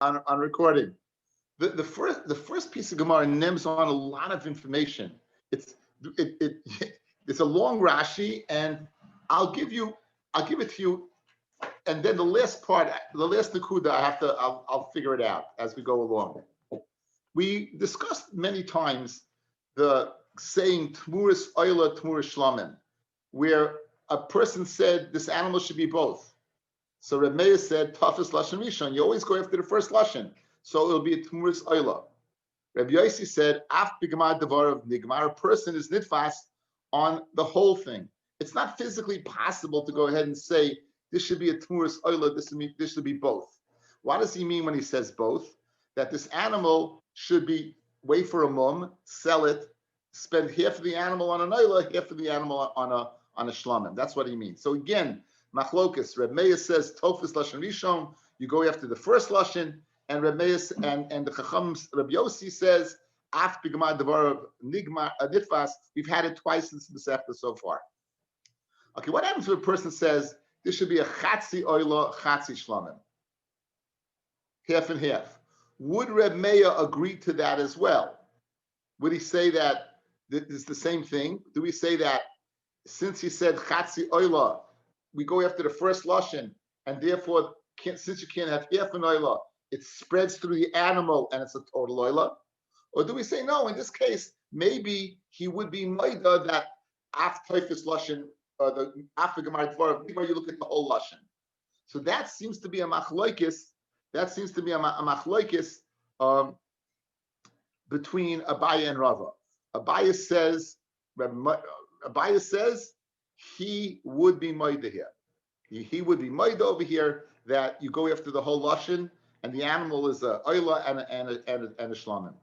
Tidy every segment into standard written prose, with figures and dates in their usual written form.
on recording. The first piece of Gemara names on a lot of information. It's it it's a long Rashi, and I'll give it to you, and then the last part, the last Nakuda, I'll figure it out as we go along. We discussed many times the saying Tmuris Oila Tmuris Shlamim, where a person said this animal should be both. So Reb Meir said Tafis Lashon Rishon. You always go after the first Lashon, so it'll be a Tmuris Oila. Rabbi Yossi said Af B'Gemar Devar of Nigmar. A person is nitfas on the whole thing. It's not physically possible to go ahead and say this should be a Tmuris Oila. This should be both. What does he mean when he says both? That this animal should be wait for a mum, sell it, spend half of the animal on an oila, half of the animal on a shlamim. That's what he means. So again, machlokas. Reb Meir says tofus lashon rishon. You go after the first lashon, and Reb Meir and the Chachams Reb Yossi says af b'gemar devar nigmar adifas. We've had it twice since the Masechta so far. Okay, what happens if a person says this should be a chatzi oila, chatzi shlamim, half and half? Would Reb Meir agree to that as well? Would he say that it's the same thing? Do we say that since he said chatzi oila, we go after the first lashon, and therefore, since you can't have half an oila, it spreads through the animal and it's a total oila? Or do we say no? In this case, maybe he would be moida that after toifus lashon, the after gemar dvar, where you look at the whole lashon. So that seems to be a machloikis. That seems to be a machloikis between Abaye and Rava. Abaye says he would be moida here. He would be moida over here that you go after the whole lashon and the animal is a oila and a shlamim.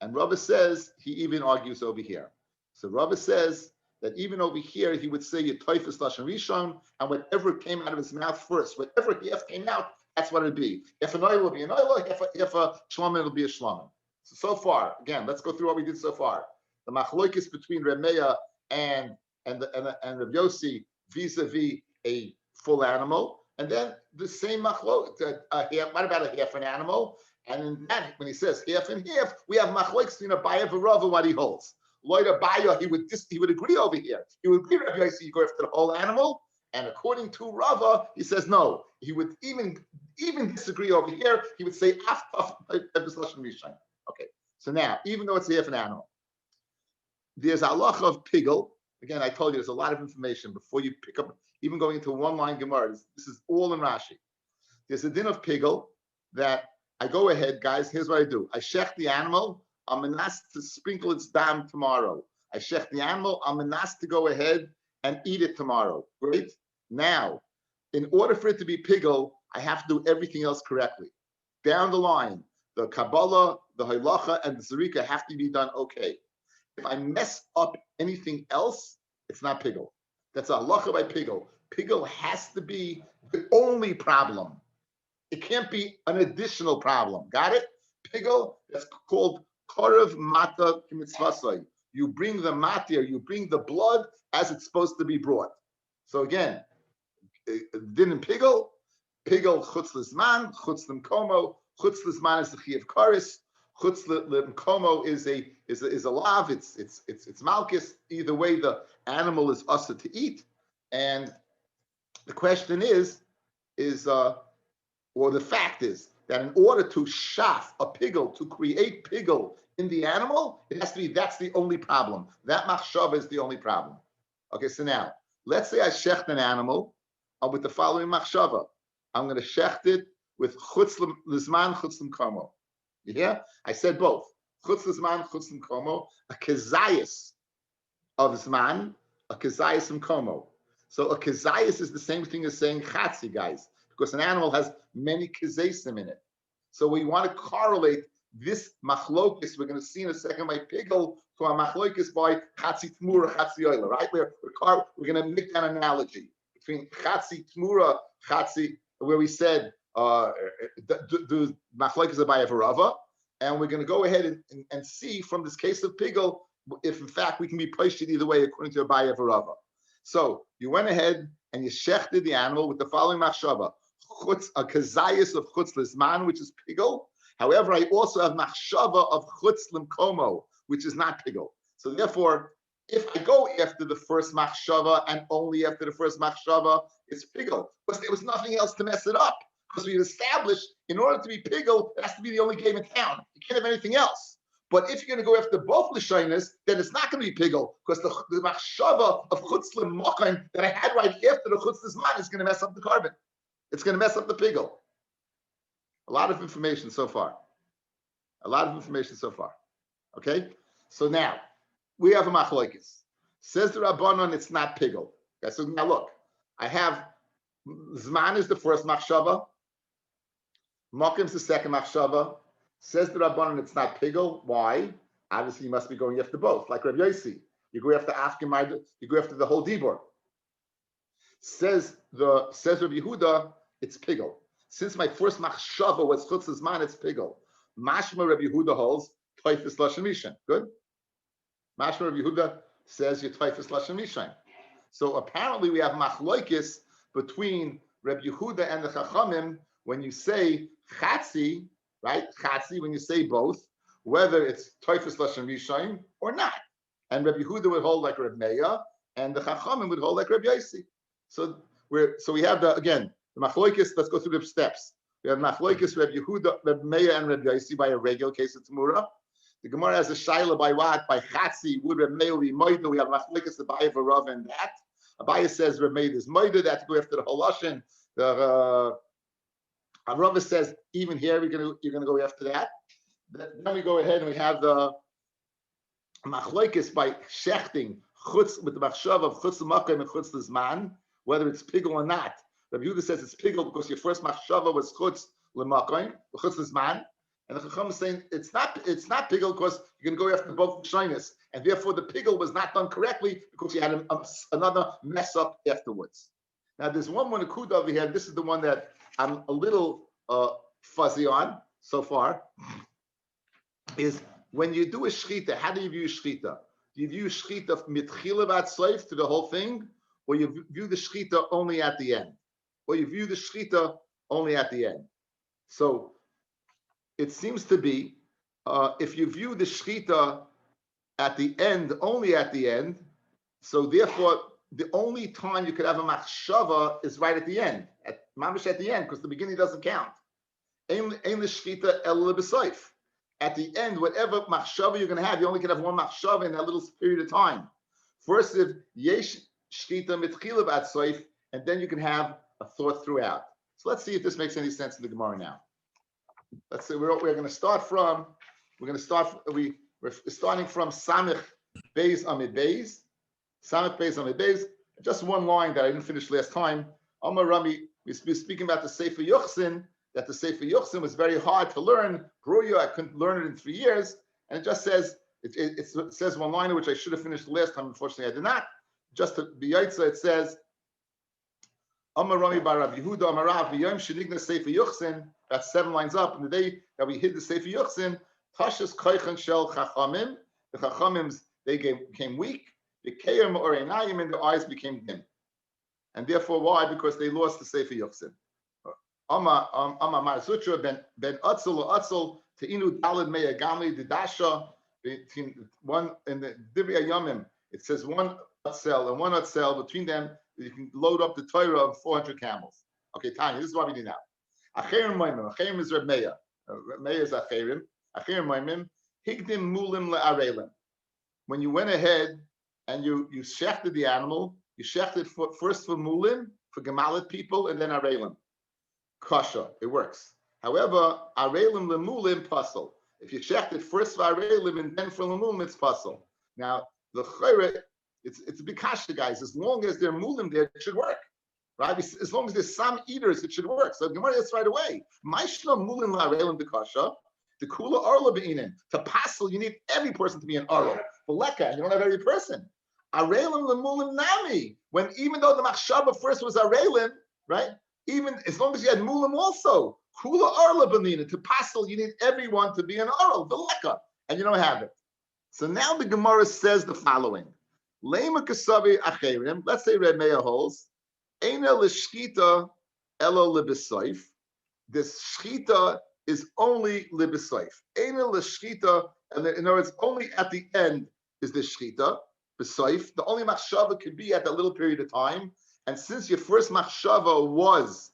And Rava says he even argues over here. So Rava says that even over here he would say you toifus lashon rishon, and whatever came out of his mouth first, whatever came out, that's what it'd be. If an oil will be an oil, if a shlamim, it'll be a shlamim. So far, again, let's go through what we did so far. The machlokes between Reb Meir and Reb Yossi vis-a-vis a full animal, and then the same machlok. What about a half an animal? And in that, when he says half and half, we have machlokes between Abaye and Rava what he holds. Lloyd Abaye, he would agree over here. He would agree, Reb Yossi, you go after the whole animal. And according to Rava, he says no. He would even disagree over here. He would say after. Okay. So now, even though it's half an animal, there's a halacha of pigel. Again, I told you there's a lot of information before you pick up. Even going into one line Gemara, this is all in Rashi. There's a din of pigel that I go ahead, guys. Here's what I do: I shech the animal. I'm asked to sprinkle its dam tomorrow. I shech the animal. I'm asked to go ahead and eat it tomorrow. Great. Now, in order for it to be pigel, I have to do everything else correctly. Down the line, the Kabbalah, the Halacha, and the Zarika have to be done okay. If I mess up anything else, it's not pigel. That's a halacha by pigel. Pigel has to be the only problem. It can't be an additional problem. Got it? Pigel, that's called korev mata k'mitzvasai. You bring the matir, you bring the blood as it's supposed to be brought. So again, din and pigel chutz l'zman, chutz l'mkomo. Chutz l'zman is the chi of karis. Chutz l'mkomo is a lav. It's malchus. Either way, the animal is usher to eat. And the question is, or the fact is that in order to shaf a pigel, to create pigel in the animal, it has to be. That's the only problem. That machshava is the only problem. Okay, so now let's say I shecht an animal with the following machshava. I'm going to shecht it with chutz l'zman, chutz l'mkomo. You hear? I said both. Chutz l'zman, chutz l'mkomo. A kezayis of zman, a kezayis l'mkomo. So a kezayis is the same thing as saying chatzi, guys, because an animal has many kezesim in it. So we want to correlate this machlokis we're going to see in a second by pigel to our machlokis by chatzi tmura, chatzi oila, right? We're going to make that analogy between chatzi tmura, chatzi, where we said the machlokis Abaye v'Rava, and we're going to go ahead and see from this case of pigel if in fact we can be placed either way according to Abaye v'Rava. So you went ahead and you shechted the animal with the following machshava: chutz, a kazayas of chutz lizman, which is pigel. However, I also have machshava of chutz limkomo, which is not pigel. So therefore, if I go after the first machshava and only after the first machshava, it's pigel. Because there was nothing else to mess it up. Because we established, in order to be pigel, it has to be the only game in town. You can't have anything else. But if you're going to go after both Lashonis, then it's not going to be pigel, because the machshava of chutz l'mokaim that I had right after the chutz l'zman is going to mess up the carbon. It's going to mess up the pigel. A lot of information so far. Okay? So now, we have a machlokes. Says the Rabbanon, it's not pigel. Okay, so now look, I have Zman is the first machshava, Mokim is the second machshava. Says the Rabbanon, it's not pigel. Why? Obviously, you must be going after both, like Rabbi Yossi. You go after Afkim, you go after the whole Dibor. Says Rabbi Yehuda, it's pigel. Since my first machshava was chutz zman, it's pigel. Mashma Rabbi Yehuda holds toifus lashon mishan. Good. Mashma Rabbi Yehuda says you toifus lashon mishan. So apparently we have machlokes between Rabbi Yehuda and the Chachamim when you say chatzi, right? Chatzi, when you say both, whether it's toifus lashon mishan or not. And Rabbi Yehuda would hold like Rabbi Meir, and the Chachamim would hold like Rabbi Yossi. So we have the machlokes. Let's go through the steps. We have machlokes Rabbi Yehuda, Rabbi Meir, and Rabbi Yossi by a regular case of Tamura. The Gemara has a shaila by what? By Chatzi. Would Rabbi Meir be moida? We have machlokes Abaye for Rav and that. Abaye says Rabbi Meir is moida. That to go after the haloshin. The Rav says even here you're gonna go after that. Then we go ahead and we have the machlokes by shechting chutz with the machshav of chutz l'makom and chutz l'zman, whether it's pigel or not. Rabbi Yehuda says it's pigel because your first machshava was chutz l'makom, chutz l'zman, and the Chacham is saying it's not pigel because you're going to go after both shyness, and therefore the pigel was not done correctly because you had another mess up afterwards. Now there's one more nakuda over here. This is the one that I'm a little fuzzy on so far. Is when you do a shchita, how do you view shchita? Do you view shchita mitchila vat soif to the whole thing, or you view the shchita only at the end? So it seems to be if you view the shchita at the end, only at the end, so therefore the only time you could have a machshava is right at the end, at mamish at the end, because the beginning doesn't count. Ein the shchita el b'soif. At the end, whatever machshava you're going to have, you only can have one machshava in that little period of time. First, if yesh shchita mitchila vat soif, and then you can have a thought throughout. So let's see if this makes any sense in the Gemara now. Let's say we're going to start from. We're starting from Samich Beis Amid Beis. Samich Beis Amid Beis. Just one line that I didn't finish last time. Amar Rami, we're speaking about the Sefer Yochsin. That the Sefer Yochsin was very hard to learn. Bruya, I couldn't learn it in 3 years. And it just says, it says one liner, which I should have finished last time. Unfortunately, I did not. Just to be yaitza, it says, Amar Rami bar Rabbi Yehuda, Amar Rav, V'yom shenigna Sefer Yochsin. That's 7 lines up. And the day that we hid the Sefer Yochsin, Tashas koichan shel chachamim. The chachamims, they became weak. The keim or einayim, and their eyes became dim. And therefore, why? Because they lost the Sefer Yochsin. Ama Mar Zutra ben Atzel Atzel Teinu Dalad Meya Gamli Didasha. One in the Divrei Yomim, it says one Atzel and one Atzel. Between them, you can load up the Torah of 400 camels. Okay, Tanya, this is what we do now. Acherim Moimim. Acherim is Reb Meya. Reb Meya is Acherim. Acherim Moimim. Higdim Mulim le'arelim. When you went ahead and you shechted the animal, you shechted first for Mulim, for Gemalit people, and then Arelim. Kasha, it works. However, arelim lemulim puzzle. If you checked it first for arelim and then for lemulim, it's puzzle. Now the chayre, it's a big kasha, guys. As long as there are mulim there, it should work, right? As long as there's some eaters, it should work. So Gemara gets right away. Ma'ishna mulim la'arelim the kasha. The kula arla be'inim. To puzzle, you need every person to be an arla. For leka, you don't have every person. Arelim lemulim nami. When even though the machshava first was arelim, right? Even as long as you had mulim also, kula arla banina, to passel, you need everyone to be an arl, the leka, and you don't have it. So now the Gemara says the following: Lema kasavi acherim. Let's say Reb Meir holds eina l'shkita elo libesoif. This shchita is only libesoif. Ena l'shchita, and in other words, only at the end is the shchita. Besoif. The only machshava could be at that little period of time. And since your first machshava was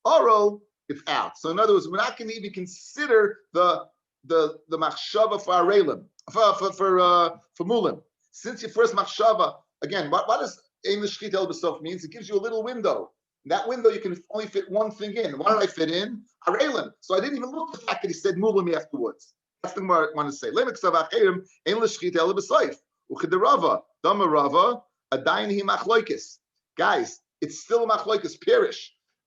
oral, it's out. So in other words, we're not going to even consider the machshava for arelim, for mulim. Since your first machshava, again, what does ein l'shchita el besof means? It gives you a little window. In that window, you can only fit one thing in. What did I fit in? Arelim. So I didn't even look at the fact that he said mulim afterwards. That's the thing I want to say. Guys, it's still a machloikis pirish.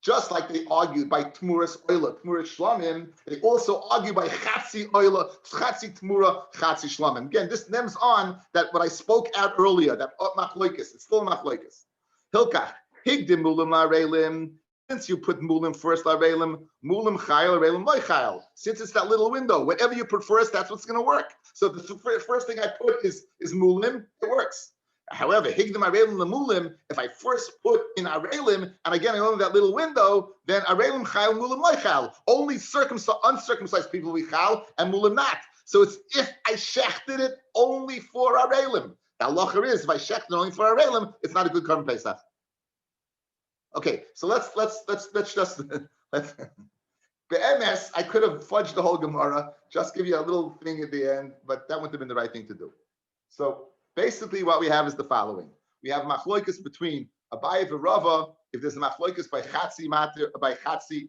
Just like they argued by Tmuras Oila, Tmuras Shlamim, they also argue by Chatzi Oila, Chatzi Tmura, Chatzi Shlamim. Again, this nems on that what I spoke out earlier, that machloikis, it's still machloikis. Hilkach, Higdim Mulim Larelim. Since you put mulim first, mulim chayil, loy chayil. Since it's that little window, whatever you put first, that's what's going to work. So the first thing I put is mulim, it works. However, higdim arelim lemulim, if I first put in arelim, and again I only that little window, then arelim chayil, mulim loy chayil. Only uncircumcised people will be chayil, and mulim not. So it's if I shechted it only for arelim. The halacha is if I shechted it only for arelim, it's not a good korban pesach. Okay, so let's just be'emes, I could have fudged the whole Gemara, just give you a little thing at the end, but that wouldn't have been the right thing to do. So basically what we have is the following. We have machloikus between Abaye and Rava, if there's a machloikus by chatzi matir, by chatzi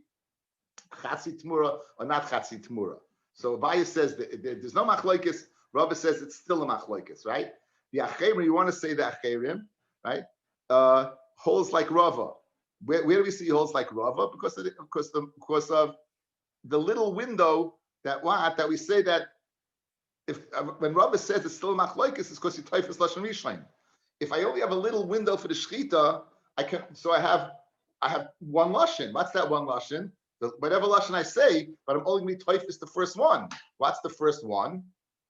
tmura, or not chatzi tmura. So Abaye says that there's no machloikus, Rava says it's still a machloikus, right? The acherim, you want to say the acherim, right? Holds like Rava. Where do we see holds like Rava? Because of the little window that we say that if when Rabbi says it's still machloikis, it's because you typhus lashon rishon. If I only have a little window for the shchita, I have one lashon. What's that one lashon? Whatever lashon I say, but I'm only going to typhus the first one. What's the first one?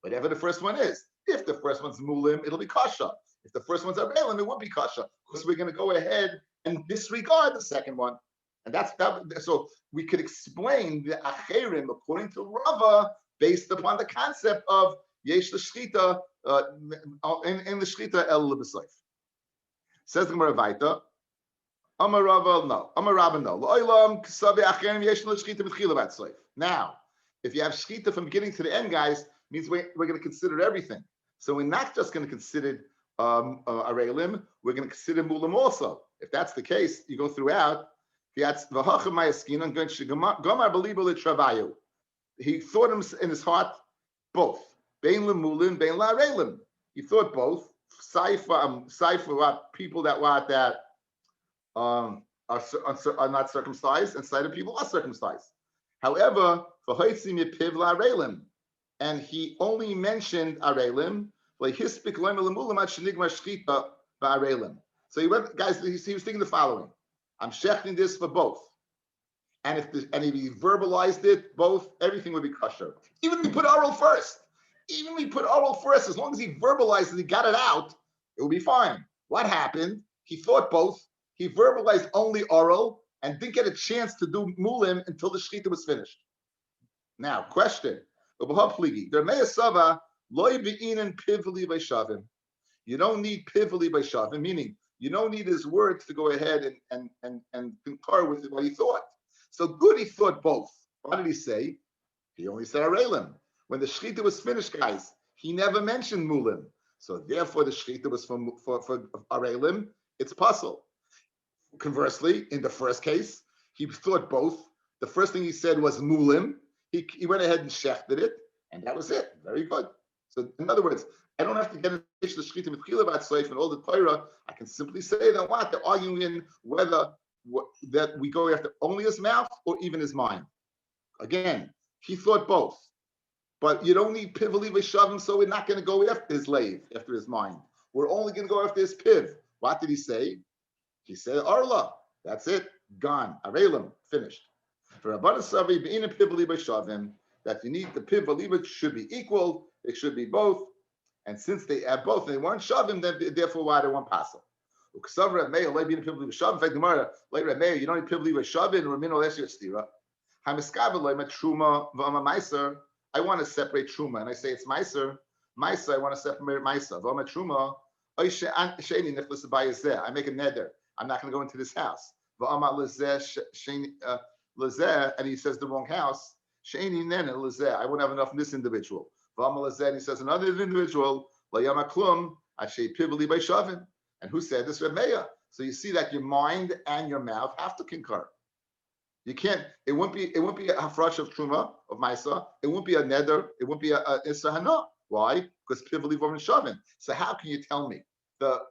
Whatever the first one is. If the first one's mulim, it'll be kasha. If the first one's arelim, it would be kasha because we're going to go ahead and disregard the second one. And that's that. So we could explain the acherim according to Rava based upon the concept of yesh l'shchita in the shchita el l'b'soif. Says the Gemara Vaita, Amar Rava no, Amar Rabba no. Lo'olam k'savi acherim yesh l'shchita b'tchila b'atsoif. Now, if you have shchita from beginning to the end, guys, means we're going to consider everything. So we're not just going to consider arelim, we're going to consider mulim also. If that's the case, you go throughout. He thought in his heart both. Bein lemulim, bein la'arelim. He thought both. Saifa what people that are not circumcised, and sighted people are circumcised. However, for hoitzim yepiv la'arelim, and he only mentioned arelim. So he went, guys. He was thinking the following: I'm shechting this for both, and if he verbalized it, both, everything would be kosher. Even if we put oral first, as long as he verbalized it, he got it out, it would be fine. What happened? He thought both. He verbalized only oral and didn't get a chance to do mulim until the shechita was finished. Now, question: there may a you don't need pivli by shavim, meaning you don't need his words to go ahead and concur with what he thought. So good, he thought both. What did he say? He only said arelim. When the shechita was finished, guys, he never mentioned mulim. So therefore, the shechita was for arelim. It's puzzle. Conversely, in the first case, he thought both. The first thing he said was mulim. He went ahead and shechted it, and that was it. Very good. So in other words, I don't have to get into the shechita with chila b'atzoif and all the Torah. I can simply say that they're arguing in whether that we go after only his mouth or even his mind. Again, he thought both, but you don't need pivali v'shavim, so we're not going to go after his lave, after his mind. We're only going to go after his piv. What did he say? He said arla. That's it. Gone. Arelim. Finished. For Rabban Savi being a pivali v'shavim, that you need the piv v'liva should be equal. It should be both. And since they have both, and they weren't shavim, then therefore why they weren't passel. Uksavra Meir, like being pibli v'shavin. In fact, Gemara, like Meir, you don't need pibli v'shavin or min olesher stira. Hamiskav like truma v'ama meiser. I want to separate truma, and I say it's meiser. Meiser, I want to separate meiser. V'ama truma. I make a neder. I'm not going to go into this house. And he says the wrong house. I won't have enough in this individual. And he says another individual. And who said this? Rabbi. So you see that your mind and your mouth have to concur. You can't. It won't be a hafrash of truma of ma'isa. It won't be a neder. It won't be a isahana. Why? Because pivli v'om shavin. So how can you tell me the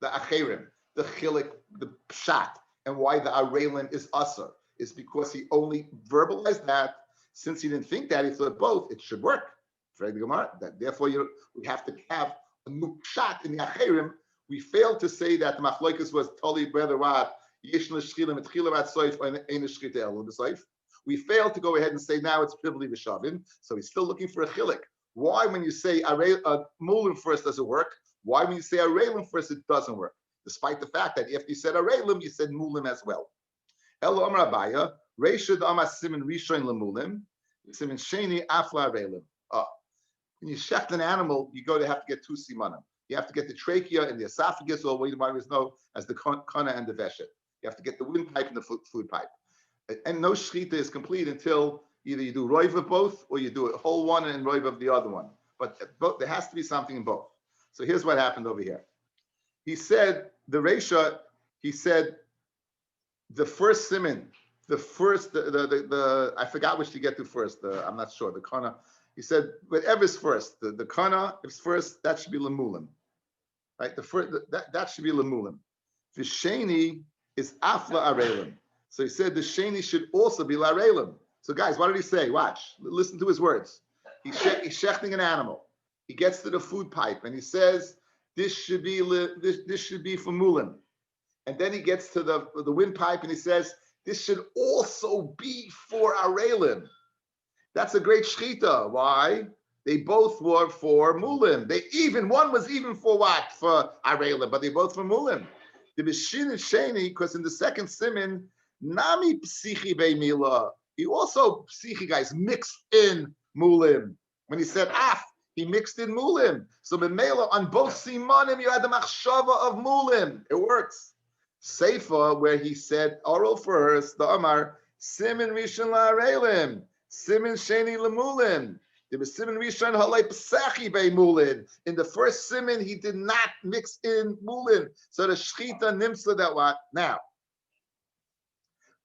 acherim, the chilik, the pshat, and why the arelim is usher? Is because he only verbalized that. Since he didn't think that, he thought both. It should work. Therefore, we have to have a new pshat in the acherim. We failed to say that the machlokas was totally whether what we failed to go ahead and say now it's pivli v'shavin. So he's still looking for a chilik. Why, when you say mulim first, does it work? Why, when you say arelim first, it doesn't work? Despite the fact that if you said arelim, you said mulim as well. Elo Amar Abaya, Reishud Amar Simin Rishon lemulim, Simin Sheni Afla arelim. When you shecht an animal, you have to get two simanim. You have to get the trachea and the esophagus, or what you might know as the kana and the veshet. You have to get the windpipe and the food pipe. And no shechita is complete until either you do roiv of both, or you do a whole one and roiv of the other one. But there has to be something in both. So here's what happened over here. He said, the Reisha, he said, the first siman, the first, I forgot which to get to first. I'm not sure. The kana. He said, whatever's first, the kana is first. That should be lemulim, right? The first that should be lemulim. The sheni is afla arelim. So he said the sheni should also be larelim. So guys, what did he say? Watch, listen to his words. He's shechting an animal. He gets to the food pipe and he says, this should be for mulim. And then he gets to the windpipe and he says, this should also be for arelim. That's a great shechita. Why? They both were for mulim. One was even for what? For arelim, but they both for mulim. The bishin is sheni, because in the second siman, nami psichi be'mila. He also, psichi guys, mixed in mulim. When he said af, he mixed in mulim. So b'meila, on both simanim, you had the machshava of mulim. It works. Seifa, where he said oral first, the Amar, simin rishon la'arelim. Simin sheni lemulim. There was simin rishon halei pesachi be'mulin. In the first simin, he did not mix in mulin. So the shechita nimsa that what? Now,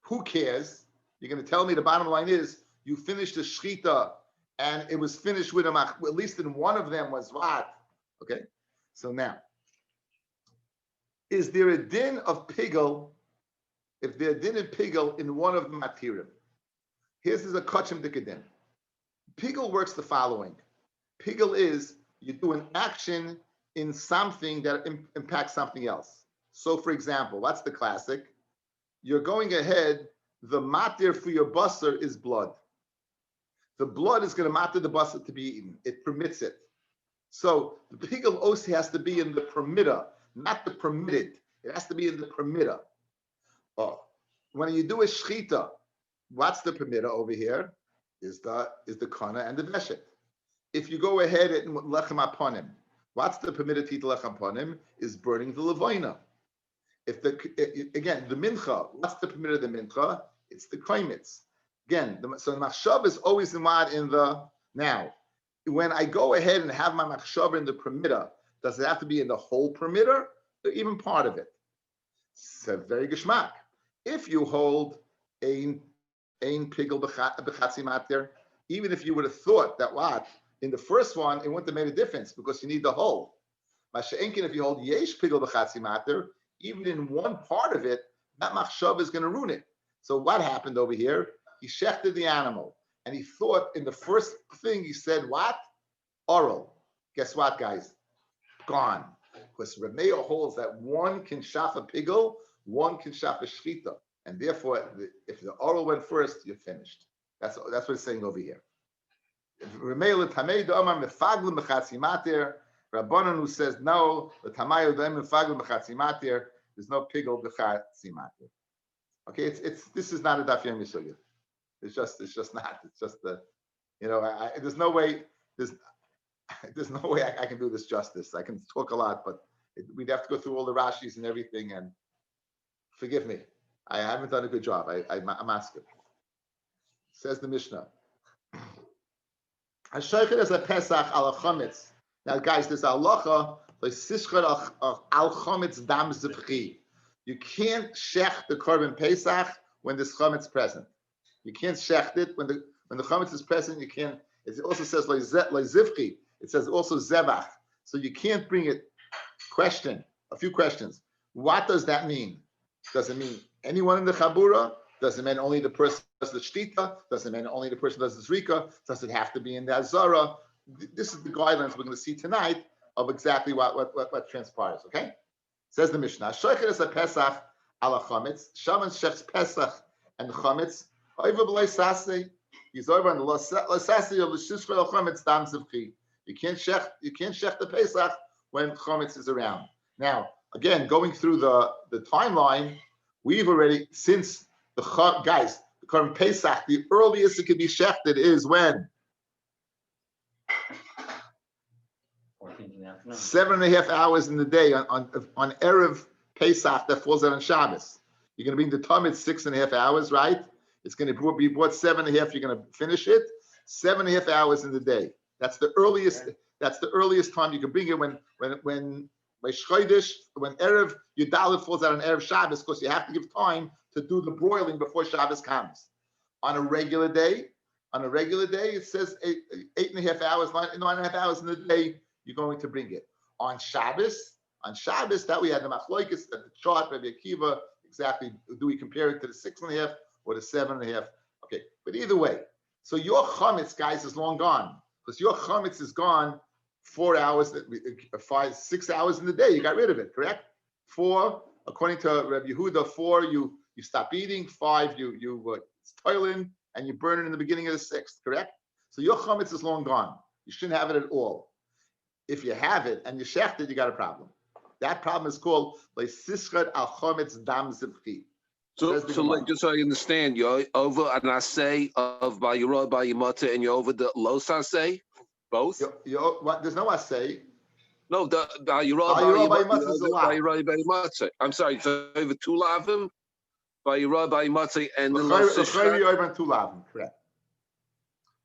who cares? You're going to tell me the bottom line is you finished the shechita and it was finished with at least in one of them was what? Okay. So now, is there a din of pigel? If there a din of pigel in one of the matirim? Here's a kachim dikadin. Pigel works the following. Pigel is you do an action in something that impacts something else. So, for example, what's the classic? You're going ahead, the matir for your basar is blood. The blood is going to matir the basar to be eaten. It permits it. So the pigel also has to be in the permitter, not the permitted. It has to be in the permitter. When you do a shechita, what's the permitter over here? Is the kana and the veshet. If you go ahead and lechem aponim, what's the permitted to eat lechem aponim? Is burning the levaina. If the mincha, what's the permitted of the mincha? It's the kaimitz. Again, so the machshav is always in the now. When I go ahead and have my machshav in the permitter, does it have to be in the whole permitter or even part of it? So very geshmak. If you hold a pigel b'chatzi matir, even if you would have thought that what in the first one it wouldn't have made a difference because you need the whole. Masha'enkin, if you hold yesh pigel b'chatzi matir, even in one part of it, that machshav is going to ruin it. So what happened over here? He shechted the animal, and he thought in the first thing he said what? Oral. Guess what, guys? Gone. Because Rameya holds that one can shaf a pigel, one can shaf a shchita. And therefore, if the oral went first, you're finished. That's what it's saying over here. Rabbanan who says no, the tamayu them fagel b'chatzimatir. There's no pigel b'chatzimatir. Okay, this is not a Daf Yomi Sugya. It's just not. It's just there's no way there's no way I can do this justice. I can talk a lot, but we'd have to go through all the Rashis and everything. And forgive me, I haven't done a good job. I'm asking. Says the Mishnah. Hashoichet as a Pesach al chametz. Now, guys, there's halacha le'sischar al chametz dam zivchi. You can't shech the korban Pesach when there's chametz present. You can't shech it when the chametz is present. You can't. It also says le'zivchi. It says also zevach. So you can't bring it. Question. A few questions. What does that mean? Does it mean anyone in the chabura? Does it mean only the person who does the shtita? Does it mean only the person who does the zrika? Does it have to be in the azara? This is the guidelines we're going to see tonight of exactly what transpires. Okay, says the Mishnah. Shoichet is a Pesach ala chametz. Shaman shechs Pesach and chametz. Over b'lei sasei. He's over on the lasasei of the shishra chametz dam zivchi. You can't shech the Pesach when chametz is around. Now, again, going through the timeline, we've already since the current Pesach, the earliest it can be shechted is when 7.5 hours in the day on Erev Pesach that falls out on Shabbos. You're going to bring the Tamid 6.5 hours, right? It's going to be brought 7.5. You're going to finish it 7.5 hours in the day. That's the earliest. That's the earliest time you can bring it when by Shchodesh, when Erev Yudalit falls out on Erev Shabbos, because you have to give time to do the broiling before Shabbos comes. On a regular day, it says 8.5 hours, 9.5 hours in the day, you're going to bring it. On Shabbos, that we had the Machloikis, the chart, Rabbi Akiva, exactly, do we compare it to the 6.5 or the 7.5? Okay, but either way, so your chametz, guys, is long gone, because your chametz is gone 4 hours, 6 hours in the day, you got rid of it, correct? 4, according to Rabbi Yehuda, 4, you stop eating, 5, it's toiling, and you burn it in the beginning of the 6th, correct? So your chametz is long gone. You shouldn't have it at all. If you have it and you shecht it, you got a problem. That problem is called le'sischad al chametz dam zivchi. So like, just so I understand, you're over an asay of Bayirah, Bayimata, and you're over the Los asay, both? There's no asay. No, the Bayirah, Bayimata is a lot. Bayimata. I'm sorry, it's over 2 lavim, Bayirah, Bayimata, and the Los Sishra. Over 2 lavim, correct.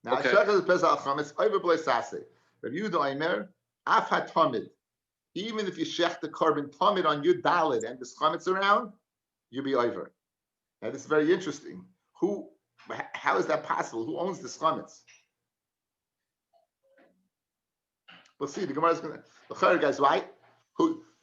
Now, Shechad is Pesach al chametz over b'lei saseh. Rabbi Yehuda Omer, af hatamid. Even if you shech the korban tamid on your dalid and the chametz around, you'll be over. Now this is very interesting. How is that possible? Who owns the chametz? We'll see. The Gemara is going to the chayr guys, right?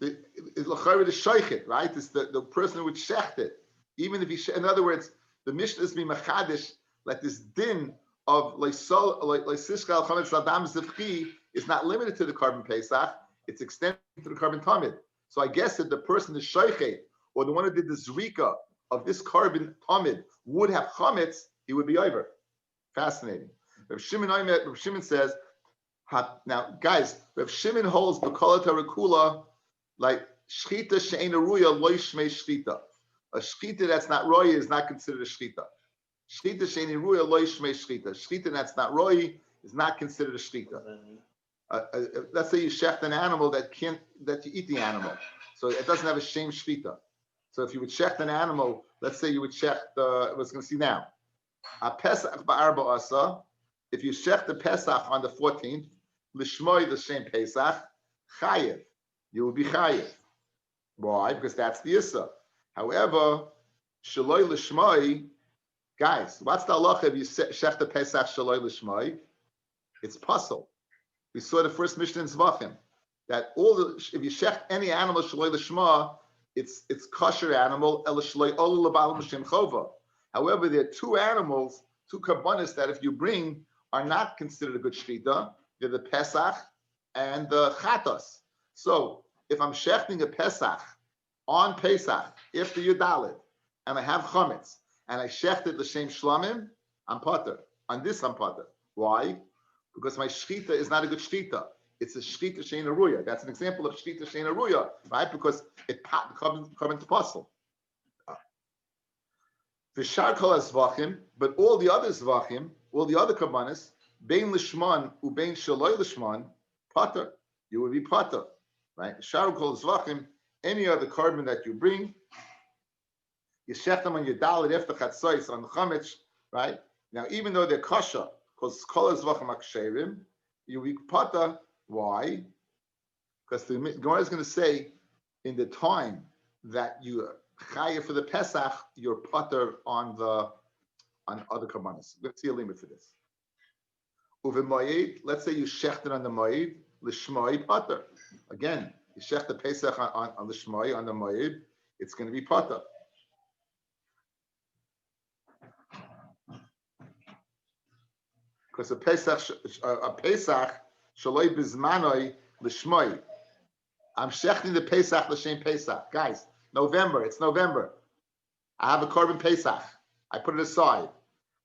The chayr is shoichet, right? It's the person who would shecht it. Even if he, in other words, the Mishnah is being machadish, like this din of le'sischal chametz ladam zivchi is not limited to the korban Pesach. It's extended to the korban tamid. So I guess that the person, the shoichet, or the one who did the zrika of this korban tamid would have chametz, he would be over. Fascinating. Rav Shimon says, now guys, Rav Shimon holds b'kol tarakula like shchita she'ena ruya lo yishmei shchita. A shchita that's not roya is not considered a shchita. Shchita she'ena ruya lo yishmei shchita. Shchita that's not roya is not considered a shchita. Let's say you shecht an animal that you eat the animal, so it doesn't have a shame shchita. So if you would shecht an animal, let's say you would shecht what's going to see now, a Pesach ba'arba asa. If you shecht the Pesach on the 14th, lishmoi the same Pesach, chayev, you will be chayev. Why? Because that's the issa. However, shaloi lishmoi, guys, what's the halacha if you shecht the Pesach shaloi lishmoi? It's puzzle. We saw the first Mishnah in Zvachim that if you shecht any animal shaloi lishma, it's kosher animal. However, there are 2 animals, 2 karbanis that if you bring are not considered a good shchita. They're the Pesach and the Chatos. So if I'm shechting a Pesach on Pesach after Yudalit and I have chametz and I shechted l'shem shlamim, I'm potter. On this I'm potter. Why? Because my shchita is not a good shchita. it's a shchita shein aruya. That's an example of shchita shein aruya, right? Because it comes into puzzle. V'shar kol zvachim, but all the other zvachim, all the other kabbanis, bein lishman ubein shaloi lishman, pater, you would be pater, right? Shar kol zvachim, any other carbon that you bring, you shech them on your dalit after chatzos on the chametz, right? Now, even though they're kosher, because kol zvachim aksherim, you will be pater. Why? Because the Gemara is going to say, in the time that you Chaya for the Pesach, you're pater on other kabbanis. Let's see a limit for this. Uve moed, let's say you shecht it on the moed, l'shmoi pater. Again, you shecht the Pesach on l'shmoi on the moed, it's going to be pater. Because a Pesach shaloi bizmanoi l'shmoi. I'm shechting the Pesach l'shem Pesach, guys. November, it's November. I have a korban Pesach. I put it aside.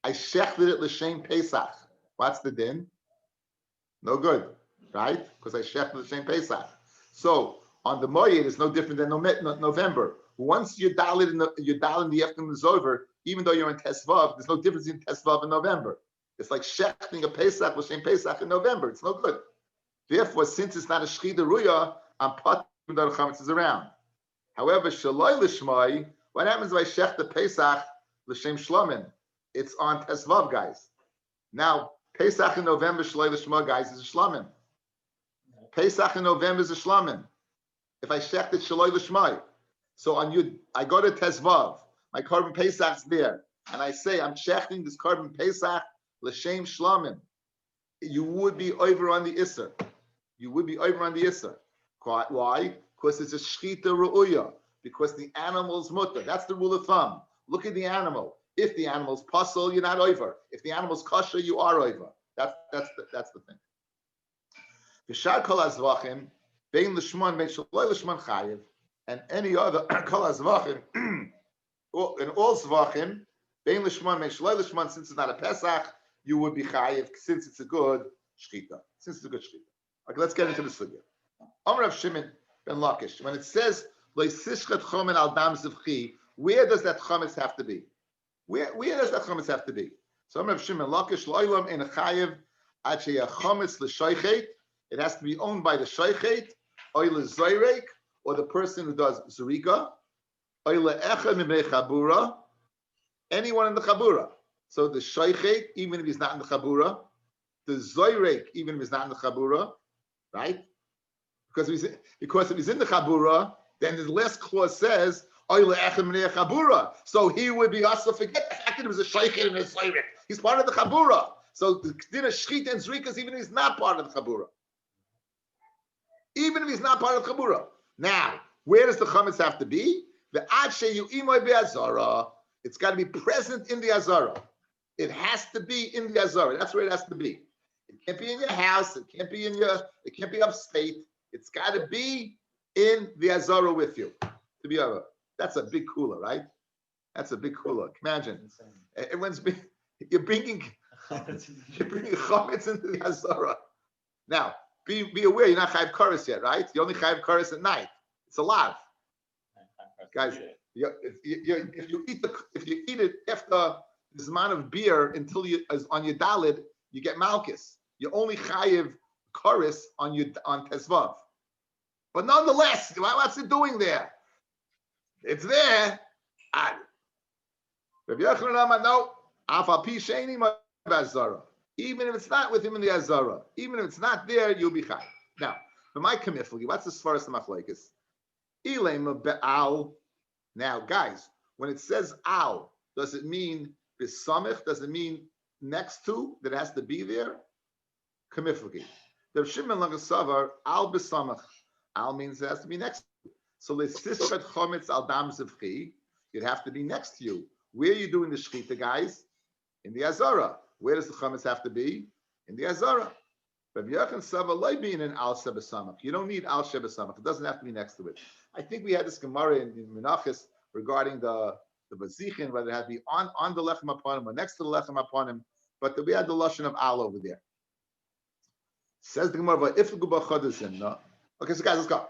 I shechted it l'shem Pesach. What's the din? No good, right? Because I shechted l'shem Pesach. So on the Moed, it's no different than November. Once you're dalit in the afternoon is over, even though you're in Tesvav, there's no difference in Tesvav and November. It's like shechting a Pesach l'shem Pesach in November. It's no good. Therefore, since it's not a shchita ruya, I'm patur when the chametz is around. However, shaloi l'shmai, what happens if I shech the Pesach l'shem shlomin? It's on Tesvav, guys. Now, Pesach in November, shaloi l'shmai, guys, is a shlomin. Pesach in November is a shlomin. If I shech it shaloi l'shmai, so on you, I go to Tesvav, my korban Pesach's there, and I say I'm shechting this korban Pesach l'shem shlomin. You would be over on the Isser. You would be over on the Isser. Why? Because it's a shchita ru'uya. Because the animal's mutter. That's the rule of thumb. Look at the animal. If the animal's puzzle, you're not over. If the animal's kosher, you are over. That's the thing. V'shar kol hazvachim bein l'shman bein shaloi l'shman chayiv, and any other kol hazvachim in all zvachim bein l'shman bein shaloi l'shman, since it's not a Pesach, you would be chayiv since it's a good shchita. Since it's a good shchita. Okay, let's get into the sugya. Amar Rav Shimon ben Lakish. When it says leisishchet chomen al dam zivchi, where does that chometz have to be? Where does that chometz have to be? So Amar Rav Shimon ben Lakish lo'ilam in a chayiv ad sheya chometz l'shoichet. It has to be owned by the shoichet, or l'zoyrek, or the person who does zurika, or le'echa mimei chabura, anyone in the chabura. So the shoichet, even if he's not in the chabura, the zoyrek, even if he's not in the chabura, right? Because if he's in the chabura, then the last clause says, chabura. So he would be also forget the fact that it was a shaykh and a zoyrek. He's part of the chabura. So the din of shchita and zrikas, even if he's not part of the chabura. Even if he's not part of the chabura. Now, where does the chametz have to be? The ad sheyu imoy be'azara. It's got to be present in the azara. It has to be in the azara. That's where it has to be. It can't be in your house. It can't be upstate. It's got to be in the azara with you. To be over. That's a big cooler, right? That's a big cooler. Imagine. Everyone's you're bringing chametz into the azara. Now, be aware, you're not chayiv kares yet, right? You only chayiv kares at night. It's a lot, guys. If you eat it after this amount of beer until you on your dalid, you get malchus. You only chayiv kares on tesvav. But nonetheless, what's it doing there? It's there. Rabbi Yochanan, no. Afal pi sheini ma'azara. Even if it's not with him in the azara, even if it's not there, you'll be chayiv. Now, for my kamifli, what's the svaras of machlekes? Ilema be'al. Now, guys, when it says al, does it mean bisamich? Does it mean next to, that it has to be there? Kamifli. The Shimon Lagasavar al bisamich. Al means it has to be next to. So l'sishchet chometz al dam zivchi, it'd have to be next to you. Where are you doing the shchita, guys? In the azara. Where does the chametz have to be? In the azara. Rabbi Yochanan Sava loy being an al shebesamach. You don't need al shebesamach. It doesn't have to be next to it. I think we had this Gemara in Menachos regarding the bazichin, whether it had to be on the lechem upon him or next to the lechem upon him. But we had the lashon of al over there. Says the Gemara, if okay, so guys, let's go.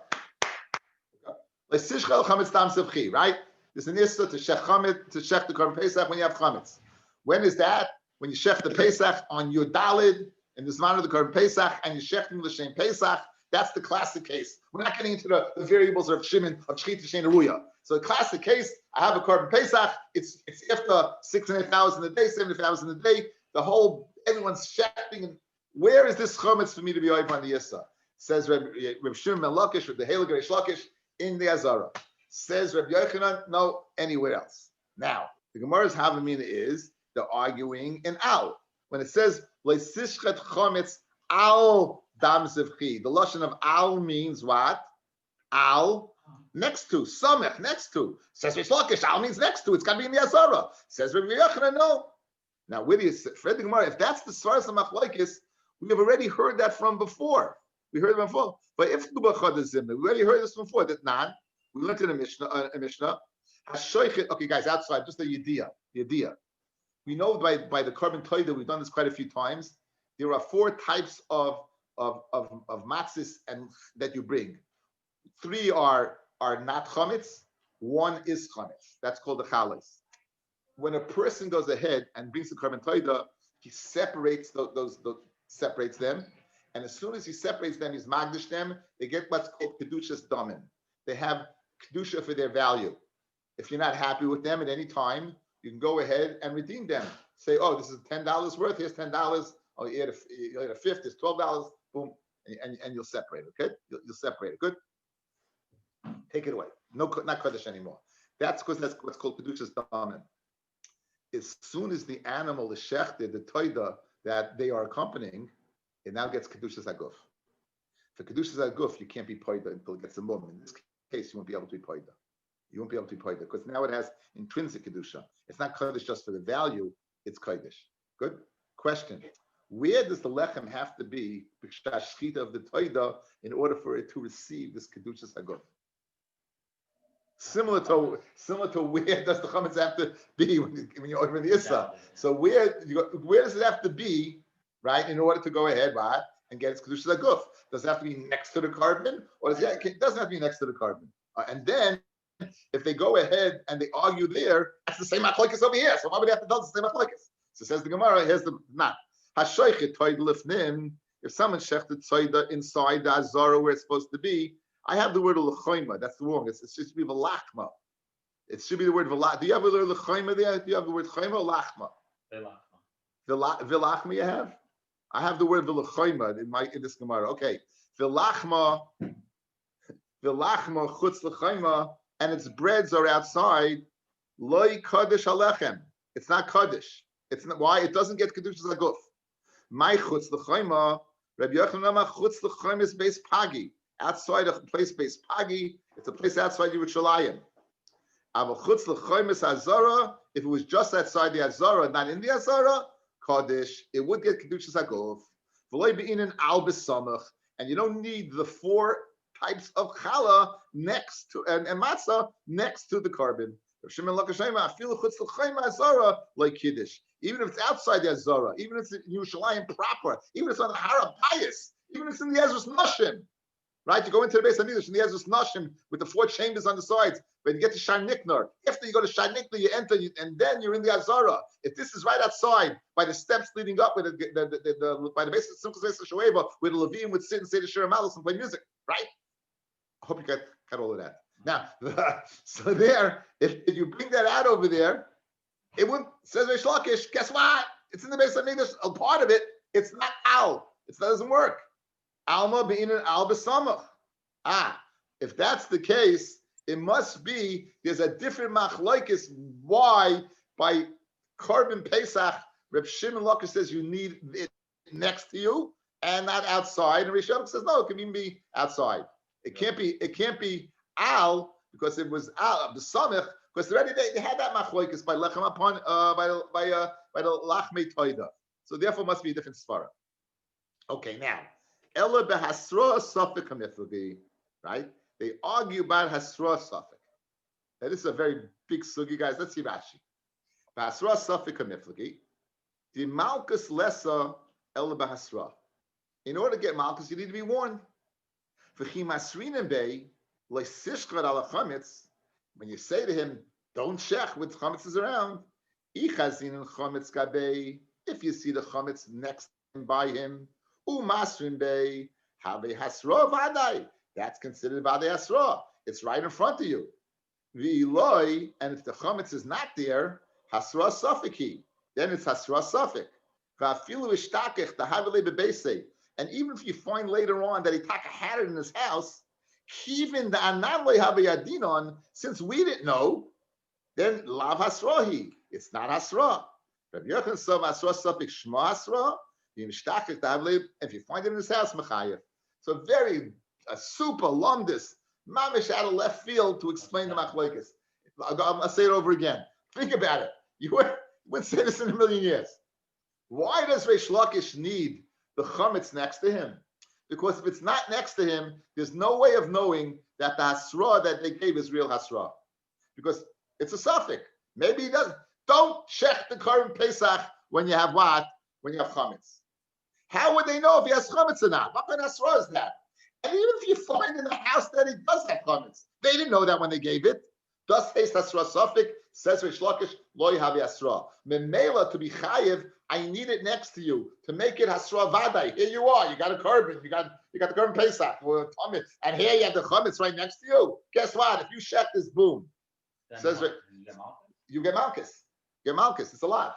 Right? There's an issa to shech chametz, to shech the korban pesach when you have chametz. When is that? When you shech the pesach on your dalid in the zman of the korban pesach, and you shechting l'shem pesach. That's the classic case. We're not getting into the variables of Shimon of shchita shein ruya. So the classic case, I have a korban pesach. It's after 600,000 a day, 70,000 a day. The whole everyone's shechting. And where is this chametz for me to be over on the issa? Says Reb Shimon ben Lakish with the Heilig Reish Lakish in the Azara. Says Rabbi Yochanan, no, anywhere else. Now, the Gemara's Havamina is they're arguing in Al. When it says Leisishchet Chometz Al Dam Zivchi, the lashon of Al means what? Al next to, Samech next to. Says Reish Lakish, Al means next to. It's got to be in the Azara. Says Rabbi Yochanan, no. Now, where do you say, Fred the Gemara? If that's the Svaras of Machlokes, we have already heard that from before. We heard it before. But if we already heard this before, that not. We learned in a Mishnah. Okay, guys, outside, just the Yediyah. We know by the korban toida, we've done this quite a few times. There are 4 types of matzahs and that you bring. 3 are not chametz. 1 is chametz. That's called the chalas. When a person goes ahead and brings the korban toida, he separates separates them. And as soon as he separates them, he's magdish them. They get what's called kedushas damin. They have kedusha for their value. If you're not happy with them at any time, you can go ahead and redeem them. Say, oh, this is $10 worth. Here's $10. Oh, you had a fifth. It's $12. Boom, and you'll separate it. Okay, you'll separate it. Good. Take it away. No, not kaddish anymore. That's because that's what's called kedushas damin. As soon as the animal is shechted, the toida that they are accompanying, it now gets kedushas aguf. For kedushas aguf, you can't be poida until it gets a mum. In this case, you won't be able to be poida. You won't be able to be poida because now it has intrinsic kedusha. It's not kaddish just for the value; it's kaddish. Good question. Where does the lechem have to be b'shashchita of the toida in order for it to receive this kedushas aguf? Similar to where does the chametz have to be when you're over the issa? So where does it have to be, right, in order to go ahead, right, and get its kedushas aguf? Does it have to be next to the carbon, or it doesn't have to be next to the carbon? And then, if they go ahead and they argue there, that's the same machlokes over here. So why would they have to tell the same machlokes? So says the Gemara. Here's the not hashoichet toid lifnim. If someone shechted toida inside the azara where it's supposed to be, I have the word l'choima. That's wrong. It should be v'lachma. It should be the word v'lachma. Do you have the word l'choima there? Do you have the word choima or lachma? V'lachma you have? I have the word v'lachma in this Gemara. Okay. V'lachma chutz l'choima, and its breads are outside. Loi kaddish alechem. It's not kaddish. It's not why it doesn't get kedushas aguf. My chutz l'choima. Rabbi Yochanan chutz l'choima is based pagi. Outside a place based pagi, it's a place outside Yerushalayim. If it was just outside the Azara, not in the Azara, Kaddish, it would get Kedushas Agov. And you don't need the 4 types of challah next to and matzah next to the carbon. Even if it's outside the Azara, even if it's in Yerushalayim proper, even if it's on the Harab Pious, even if it's in the Ezra's Nashim. Right, you go into the base of Midrash and the Ezra's Nashim with the 4 chambers on the sides. When you get to Shar Niknar, after you go to Shar Niknar, you enter, and then you're in the Azara. If this is right outside by the steps leading up, with by the base of Simchas Beis Shoeva, where the Levim would sit and say the Shir Malos and play music, right? I hope you got all of that. Now, so there, if you bring that out over there, it would says Reish Lakish. Guess what? It's in the base of Midrash. A part of it, it's not al. It doesn't work. Alma being an al b'samach. If that's the case, it must be there's a different machlokes. Why by carbon pesach, Reb Shimon Lakish says you need it next to you and not outside, and Rishon says no, it can even be outside. It can't be al because it was al b'samach because already they had that machlokes by lechem upon by the lachmei toida. So therefore, it must be a different svara. Okay, now. Ella behasra safek hamiflagi, right? They argue about hasra safek. Now this is a very big sugi, guys. Let's see Rashi. Behasra safek hamiflagi. The malchus lessa ella behasra. In order to get malchus, you need to be warned. When you say to him, don't shech with chametz is around, if you see the chametz next and by him, that's considered vadai hasra. It's right in front of you. And if the chametz is not there, hasra suffiki, then it's hasra suffik. And even if you find later on that he had it in his house, even the anamlei havayadinon, since we didn't know, then lav hasrahi. It's not hasra. Rabbi Yochanan saw hasra suffik shma hasra. If you find it in his house, mechayev. So a super lumdus, mamish out of left field to explain the machlokes. I'll say it over again. Think about it. You wouldn't say this in a million years. Why does Reish Lakish need the chametz next to him? Because if it's not next to him, there's no way of knowing that the hasra that they gave is real hasra. Because it's a suffix. Maybe he doesn't. Don't check the current Pesach when you have what? When you have chametz. How would they know if he has chametz or not? What kind of hasra is that? And even if you find in the house that he does have chametz, they didn't know that when they gave it. Does taste hasra suffix? Says Reish Lakish, lo yahavi hasra. Memela, to be chayiv, I need it next to you to make it hasra vadai. Here you are. You got a korban. You got the korban Pesach or chametz, and here you have the chametz right next to you. Guess what? If you check this, boom. Then says you get malchus. Get malchus. It's a lot.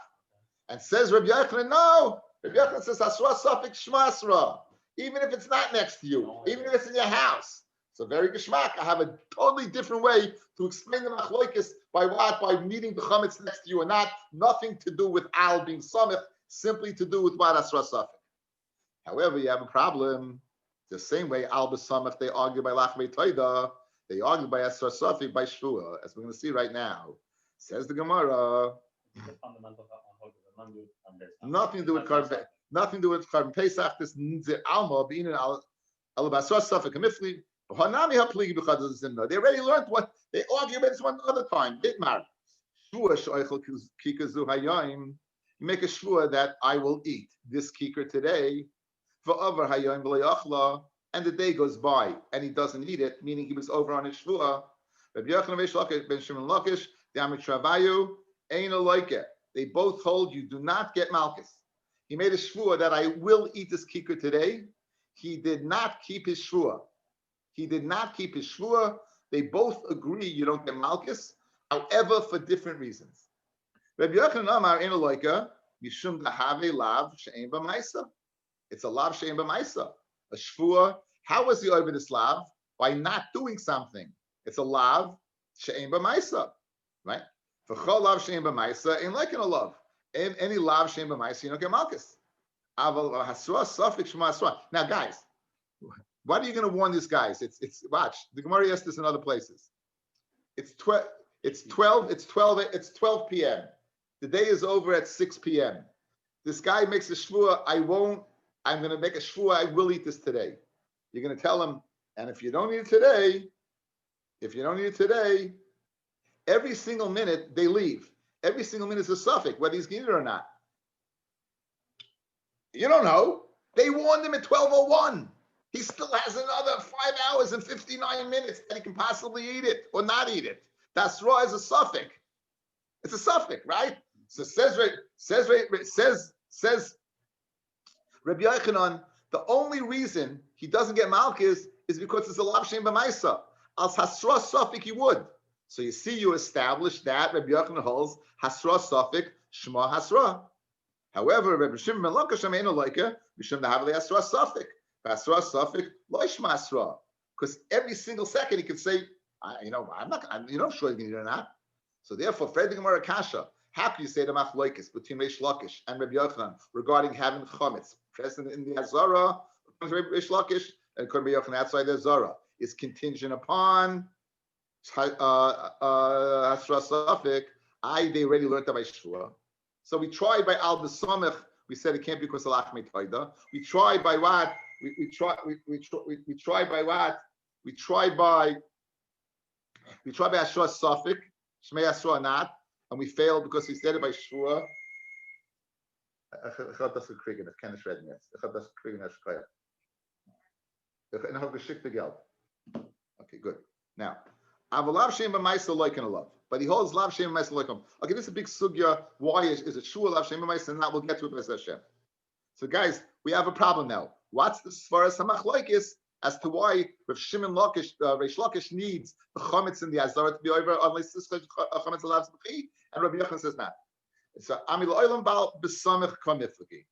And says Rabbi Yochanan, no. Rabbi Yochanan says hasra suffix shma hasra. Even if it's not next to you, even if it's in your house. So very geschmack. I have a totally different way to explain the machlokes by what? By needing the chametz next to you or not. Nothing to do with al being samech, simply to do with what asra safek. However, you have a problem. The same way al b'samech they argue by lachmei toida, they argue by asra safek by shvua, as we're going to see right now. Says the Gemara. Nothing to do with korban. Nothing to do with korban Pesach. This needs alma being an al basra safek kamifli. They already learned what they argue about this one other time. Ditmar. You make a shvua that I will eat this kikar today, and the day goes by and he doesn't eat it, meaning he was over on his shvua. They both hold you do not get malchus. He made a shvua that I will eat this kikar today. He did not keep his shvua. He did not keep his shvua. They both agree you don't get malchus, however, for different reasons. Rabbi Yochanan Amar in a loika mishum dahave lav she'ein b'maisa. It's a lav she'ein b'maisa. A shvua. How was he over this lav? By not doing something. It's a lav she'ein b'maisa, right? For chol lav she'ein b'maisa, ain't like in a lav. Any lav she'ein b'maisa, you don't get malchus. Aval hasra suffix shema hasra. Now, guys. What are you going to warn these guys? It's watch. The Gemara asks this in other places. It's 12 p.m. The day is over at 6 p.m. This guy makes a shvua, I'm going to make a shvua, I will eat this today. You're going to tell him, and if you don't eat it today, every single minute they leave. Every single minute is a suffix, whether he's going to eat it or not. You don't know. They warned him at 12:01. He still has another 5 hours and 59 minutes that he can possibly eat it or not eat it. That's raw as a suffix. It's a suffix, right? So says Rabbi Yochanan, the only reason he doesn't get malchus is because it's a lav shein b'maisa. As hasra suffix he would. So you see, you establish that Rabbi Yochanan holds hasra suffix shema hasra. However, Rabbi Shimon ben Lakish ain't like it. Mishum dahavli hasra suffix. Basra suffix loish masra, because every single second he can say, I'm not sure he's going to eat it or not. So therefore, Fred the Gemara Kasha, how can you say the machlokes between Reish Lakish and Rabbi Yochanan regarding having chametz present in the Azara, Reish Lakish and Rabbi Yochanan outside the Azara is contingent upon hasra suffix. They already learned that by shvua. So we tried by al b'samech. We said it can't be because of lachmei toida. We tried by what? We tried by what? We tried by Ashra Safik, Shmei Asra not, and we failed because we said it by Shua. Ich habe das gekriegt, ich kann nicht reden jetzt. Ich habe das gekriegt, ich habe geschickt Geld. Okay, good. Now, Avalav Shem B'Maisa like and a love. But he holds Lav Shem B'Maisa like him. Okay, this is a big sugya. Why is it Shua Lav Shem B'Maisa? And that we'll get to it with Hashem. So, guys, we have a problem now. What's the Svaras HaMachloikis as to why Rav Shimon Lakish, Reish Lakish needs the chametz in the Azara to be over unless this chametz allows b'chi, and Rabbi Yochanan says not. So, Amil Oilam Bal B'Samech Kamiflaki.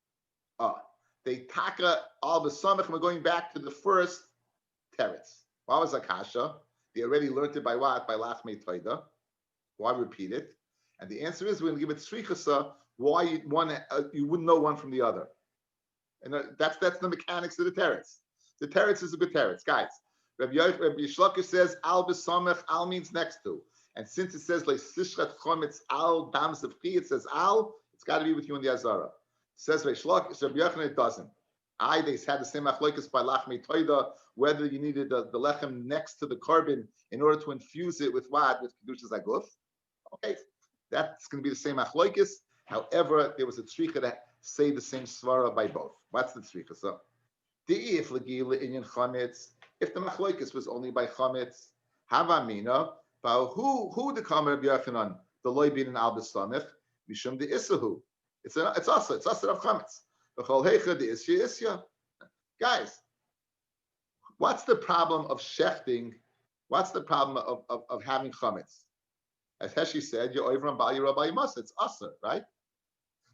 They taka al B'Samech, and we're going back to the first teretz. What was Akasha? They already learned it by what? By Lachmei Toida. Why repeat it? And the answer is we're going to give it Srichasa. Why you wouldn't know one from the other. And that's the mechanics of the teretz. The teretz is a good teretz, guys. Rabbi Yishlakish says al b'samech, al means next to, and since it says like sishrat chometz al dams of chi, it says al, it's got to be with you in the azara. It says Rabbi Yochanan it doesn't. They had the same achloikus by lachmei toida, whether you needed the lechem next to the carbon in order to infuse it with what? With kedushas aguf. Okay, that's going to be the same achloikus. However, there was a tzricha that say the same svara by both. What's the tzricha? So, if the machloikus was only by chametz, havamina, who the kamer of Yochanan, the loy bin al b'samech, mishum the isahu. It's also of chametz. V'chol heicha the isya. Guys, what's the problem of shechting? What's the problem of having chametz? As Heshi said, you're over on Bal Yerabbi Mas. It's asa, right?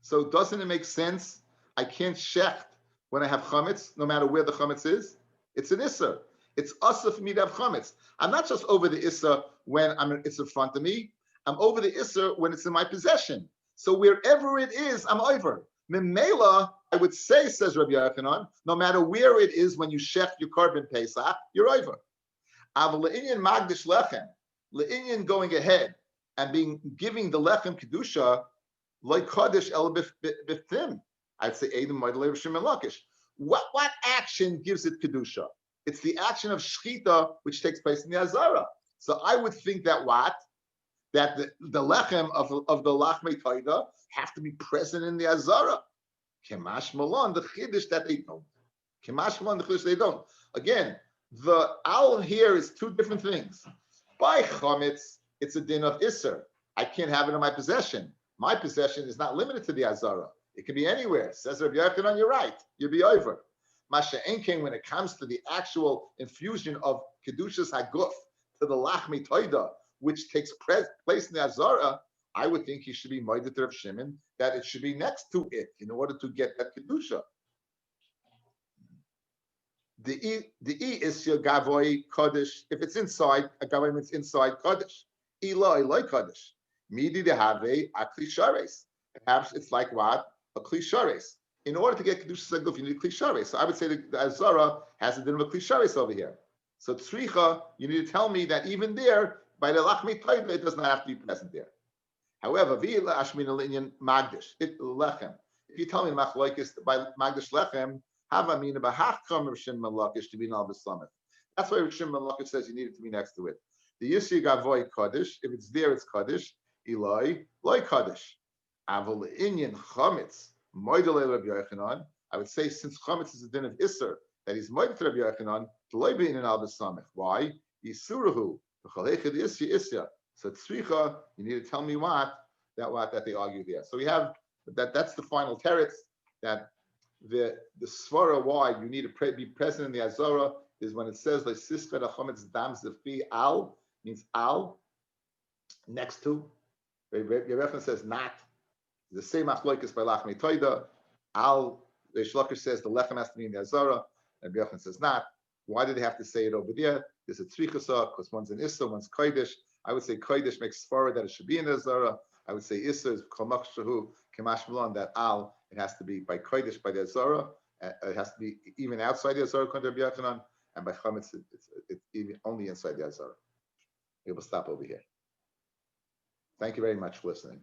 So doesn't it make sense? I can't shecht when I have chametz, no matter where the chametz is. It's an issa. It's asa for me to have chametz. I'm not just over the issa when it's in front of me. I'm over the issa when it's in my possession. So wherever it is, I'm over. Memela, I would say, says Rabbi Yochanan, no matter where it is when you shecht your carbon pesach, you're over. Aval le'inyan magdish lechem, le'inyan going ahead and giving the lechem kedusha like Kaddish el b'thim. I'd say Edom Ma'adelev Shimon Lakish. What action gives it kedusha? It's the action of shchita which takes place in the azara. So I would think that that the lechem of the lachmei toida have to be present in the azara. Kemash malon the chiddush that they don't. Kemash malon the chiddush they don't. Again, the al here is two different things. By chametz, it's a din of isser. I can't have it in my possession. My possession is not limited to the azara. It can be anywhere. Says Rabbi Yochanan, you're right. You'll be over. Masha Enking, when it comes to the actual infusion of kedushas haguf to the lachmi toida, which takes place in the azara, I would think he should be moeded Rav Shimon that it should be next to it in order to get that kedusha. The is your gavoy kodesh. If it's inside, a gavoy means inside kodesh. Eloi kodesh. Midi de have a klishares. Perhaps it's like what? A klishares. In order to get kedushas haguf, you need a klishares. So I would say the azara has a din of a klishares over here. So tzricha, you need to tell me that even there, by the lachmi toida, it does not have to be present there. However, v'ila ashmin alinyan magdish it lechem. If you tell me machloikis by magdish lechem, have I mean bahachkam of Shimon Lakish to be al b'samech. That's why Shimon Lakish says you need it to be next to it. The yisri gavoy kaddish. If it's there, it's kaddish. Eloi loy kaddish. Avol inyan chametz moidele Rabbi Yochanan. I would say since chametz is a din of isser that he's moided Rabbi Yochanan to loy be in al b'samech. Why? Yisuruhu v'chalechid isya. So tzricha, you need to tell me that they argue there. So we have that's the final teretz that the svara why you need to be present in the azara is when it says like siskar achometz dam zefi al means al next to. Your reference says not the same achloikus by lachmei toida al. The Shlakish says the lechem has to be in the azara, and Yochanan says not. Why did they have to say it over there? There's a tzrichasa because one's an issa, one's kodesh. I would say kodesh makes svara that it should be in the azara. I would say issa is kolmach shahu kemash malon that al. It has to be by kodesh by the azara. It has to be even outside the azara according to Rabbi Yochanan, and by chametz it's even only inside the azara. We will stop over here. Thank you very much for listening.